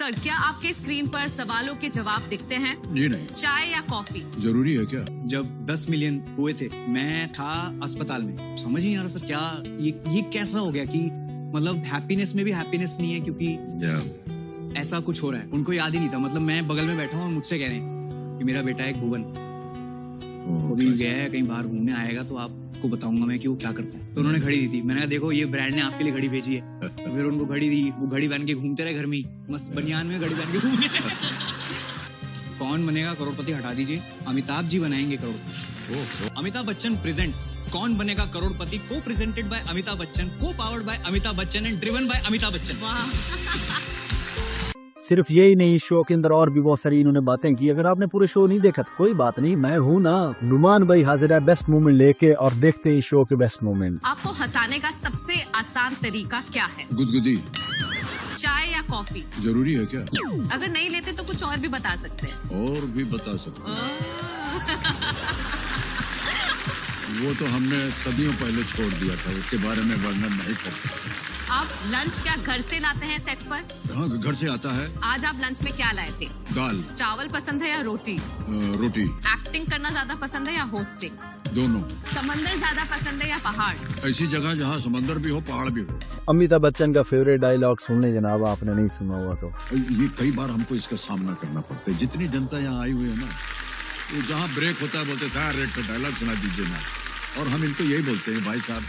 Sir, क्या आपके screen पर सवालों के जवाब दिखते हैं? जी नहीं। चाय या कॉफी? जरूरी है क्या? जब 10 मिलियन हुए थे मैं था अस्पताल में। समझ नहीं आ रहा सर, क्या ये कैसा हो गया कि मतलब हैप्पीनेस में भी हैप्पीनेस नहीं है, क्योंकि ऐसा कुछ हो रहा है। उनको याद ही नहीं था। मतलब मैं बगल में बैठा हूँ और मुझसे कह रहे हैं कि मेरा बेटा है भुवन, वो भी गया है कहीं बाहर घूमने, आएगा तो आपको बताऊंगा मैं कि वो क्या करता है। तो उन्होंने घड़ी दी थी। मैंने कहा देखो ये ब्रांड ने आपके लिए घड़ी भेजी है। तो फिर उनको घड़ी दी। वो घड़ी पहन के घूमते रहे घर में, मस्त बनियान में घड़ी पहन के घूमते। कौन बनेगा करोड़पति हटा दीजिए, अमिताभ जी बनाएंगे करोड़पति। अमिताभ बच्चन प्रेजेंट्स कौन बनेगा करोड़पति, को प्रेजेंटेड बाय अमिताभ बच्चन, को powered by Amitabh Bachchan and driven by Amitabh Bachchan. सिर्फ यही नहीं, शो के अंदर और भी बहुत सारी इन्होंने बातें की। अगर आपने पूरे शो नहीं देखा तो कोई बात नहीं, मैं हूँ ना। नुमान भाई हाजिर है बेस्ट मोमेंट लेके, और देखते हैं शो के बेस्ट मोमेंट। आपको हंसाने का सबसे आसान तरीका क्या है? गुदगुदी। चाय या कॉफी? जरूरी है क्या? अगर नहीं लेते तो कुछ और भी बता सकते हैं। और भी बता सकते हैं। वो तो हमने सदियों पहले छोड़ दिया था, उसके बारे में वर्णन नहीं कर सकते। आप लंच क्या घर से लाते हैं सेट पर? हाँ, घर से आता है। आज आप लंच में क्या लाए थे? दाल। चावल पसंद है या रोटी? रोटी। एक्टिंग करना ज्यादा पसंद है या होस्टिंग? दोनों। समंदर ज्यादा पसंद है या पहाड़? ऐसी जगह जहाँ समंदर भी हो पहाड़ भी हो। अमिताभ बच्चन का फेवरेट डायलॉग सुन ले जनाब, आपने नहीं सुना हुआ तो। ये कई बार हमको इसका सामना करना पड़ता है। जितनी जनता यहाँ आई हुई है ना, वो जहाँ ब्रेक होता है बोलते सर रेड का डायलॉग सुना दीजिए ना, और हम इनको यही बोलते हैं भाई साहब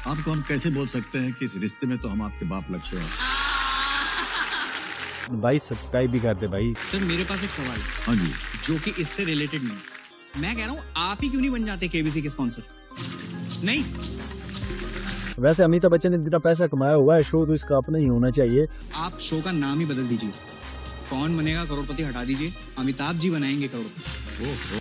आपको हम कैसे बोल सकते हैं कि इस रिश्ते में तो हम आपके बाप लगते हैं। भाई सब्सक्राइब भी कर दे भाई। सर मेरे पास एक सवाल है। हाँ जी। जो कि इससे रिलेटेड नहीं। मैं कह रहा हूँ आप ही क्यों नहीं बन जाते केबीसी के स्पॉन्सर? नहीं। वैसे अमिताभ बच्चन ने जितना पैसा कमाया हुआ है, शो तो इसका अपना ही होना चाहिए। आप शो का नाम ही बदल दीजिए, कौन बनेगा करोड़पति हटा दीजिए, अमिताभ जी बनाएंगे करोड़पति।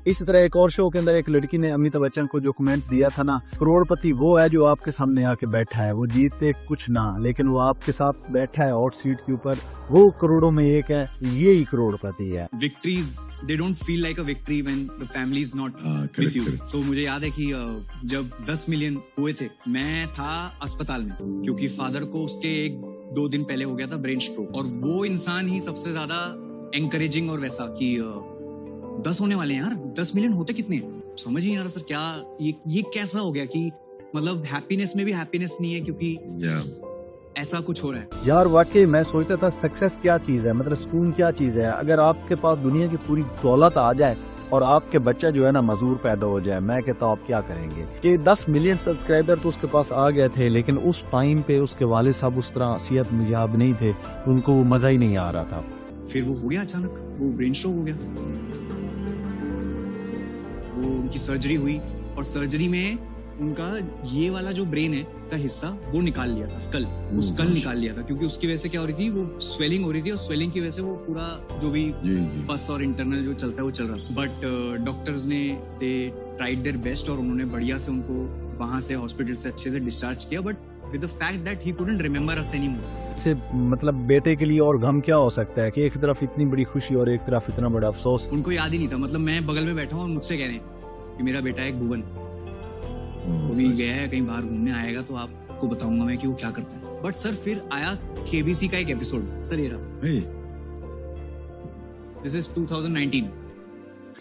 इस तरह एक और शो के अंदर एक लड़की ने अमिताभ बच्चन को जो कमेंट दिया था ना, करोड़पति वो है जो आपके सामने आके बैठा है, वो जीते कुछ ना, लेकिन वो आपके साथ बैठा है हॉट सीट के ऊपर, वो करोड़ों में एक है, ये ही करोड़पति है। Victories they don't feel like a victory when the family is not with you. तो मुझे याद है कि जब 10 मिलियन हुए थे मैं था अस्पताल में, क्योंकि फादर को उसके 1-2 दिन पहले हो गया था ब्रेन स्ट्रोक। और वो इंसान ही सबसे ज्यादा एंकरेजिंग और वैसा कि 10 होने वाले हैं यार, 10 मिलियन होते कितने हैं? समझ ही नहीं आ रहा सर, क्या ये कैसा हो गया कि मतलब हैप्पीनेस में भी हैप्पीनेस नहीं है, क्योंकि ऐसा कुछ हो रहा है। यार वाकई मैं सोचता था सक्सेस क्या चीज है, मतलब सुकून क्या चीज है। अगर आपके पास दुनिया की पूरी दौलत आ जाए और आपके बच्चा जो है ना मजदूर पैदा हो जाए, मैं कहता हूँ आप क्या करेंगे। कि 10 मिलियन सब्सक्राइबर तो उसके पास आ गए थे, लेकिन उस टाइम पे उसके वालिद साहब उस तरह सेहत याब नहीं थे, तो उनको वो मजा ही नहीं आ रहा था। फिर वो हो गया अचानक, वो ब्रेन स्ट्रोक हो गया, वो उनकी सर्जरी हुई, और सर्जरी में उनका ये वाला जो ब्रेन है का हिस्सा वो निकाल लिया था, स्कल, वो स्कल निकाल लिया था, क्योंकि उसकी वजह से क्या हो रही थी, वो स्वेलिंग हो रही थी, और स्वेलिंग की वजह से वो पूरा जो भी पस और इंटरनल जो चलता है वो चल रहा था। बट डॉक्टर्स ने दे ट्राइड देयर बेस्ट, और उन्होंने बढ़िया से उनको वहां से हॉस्पिटल से अच्छे से डिस्चार्ज किया, but with the fact that he couldn't remember us anymore. से मतलब बेटे के लिए और गम क्या हो सकता है कि एक तरफ इतनी बड़ी खुशी और एक तरफ इतना बड़ा अफसोस। उनको याद ही नहीं था। मतलब मैं बगल में बैठा हूँ और मुझसे कह रहे हैं कि मेरा बेटा है भुवन, वो भी गया है कहीं बाहर घूमने, आएगा तो आपको बताऊंगा मैं कि वो क्या करता है। बट सर फिर आया केबीसी का एक एपिसोड, सर ये रहा, दिस इज 2019।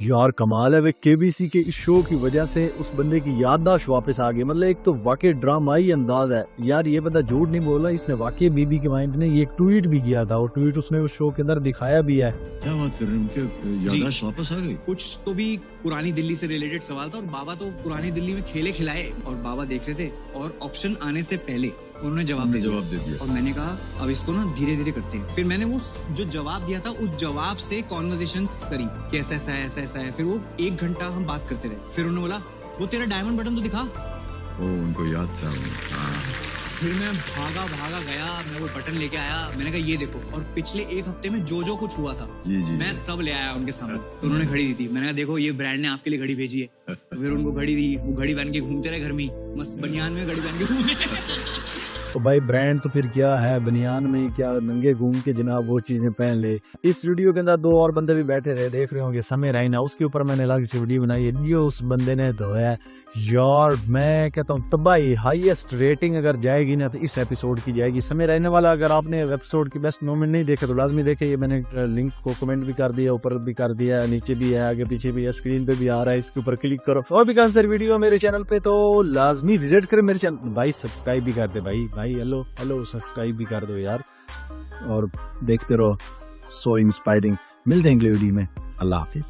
यार कमाल है, वे केबीसी के इस शो की वजह से उस बंदे की याददाश्त वापस आ गई। मतलब एक तो वाकई ड्रामाई अंदाज है यार, ये बंदा झूठ नहीं बोला, इसने वाकई बीबी के माइंड ने ये एक ट्वीट भी किया था, और ट्वीट उसने उस शो के अंदर दिखाया भी है। क्या बात कर रहे हैं, उनके याददाश्त वापस आ गई? कुछ तो भी पुरानी दिल्ली से रिलेटेड सवाल था, और बाबा तो पुरानी दिल्ली में खेले खिलाए, और बाबा देख रहे थे, और ऑप्शन आने से पहले उन्होंने जवाब दे दिया। और मैंने कहा अब इसको ना धीरे धीरे करते हैं। फिर मैंने वो जो जवाब दिया था उस जवाब से कॉन्वर्सेशंस करी कि ऐसा ऐसा है, ऐसा ऐसा है। फिर वो 1 घंटा हम बात करते रहे। फिर उन्होंने बोला वो तेरा डायमंड बटन तो दिखा। उनको याद था। फिर मैं भागा गया, मैं वो बटन लेके आया, मैंने कहा ये देखो। और पिछले 1 हफ्ते में जो कुछ हुआ था मैं सब ले आया उनके सामने। तो उन्होंने घड़ी दी थी, मैंने कहा देखो ये ब्रांड ने आपके लिए घड़ी भेजी है। तो फिर उनको घड़ी दी, वो घड़ी पहन के घूमते रहे घर में, मस्त बनियान में घड़ी पहन के घूमते। तो भाई ब्रांड तो फिर क्या है, बनियान में क्या नंगे घूम के जनाब वो चीजें पहन ले। इस वीडियो के अंदर 2 और बंदे भी बैठे थे, देख रहे होंगे, समय राइना, उसके ऊपर मैंने अलग से वीडियो बनाई है। ये उस बंदे ने धोया यार, मैं कहता हूँ तबाही, हाईएस्ट रेटिंग अगर जाएगी ना तो इस एपिसोड की जाएगी। समय राइना वाला अगर आपने एपिसोड की बेस्ट मोमेंट नहीं देखे तो लाजमी देखे, ये मैंने लिंक को कमेंट भी कर दिया, ऊपर भी कर दिया, नीचे भी है, आगे पीछे भी है, स्क्रीन पे भी आ रहा है, इसके ऊपर क्लिक करो। और भी कांसर वीडियो मेरे चैनल पे तो लाजमी विजिट करें मेरे चैनल। भाई सब्सक्राइब भी कर दे भाई हेलो सब्सक्राइब भी कर दो यार, और देखते रहो। So inspiring. मिलते हैं अगले वीडियो में। अल्लाह हाफिज।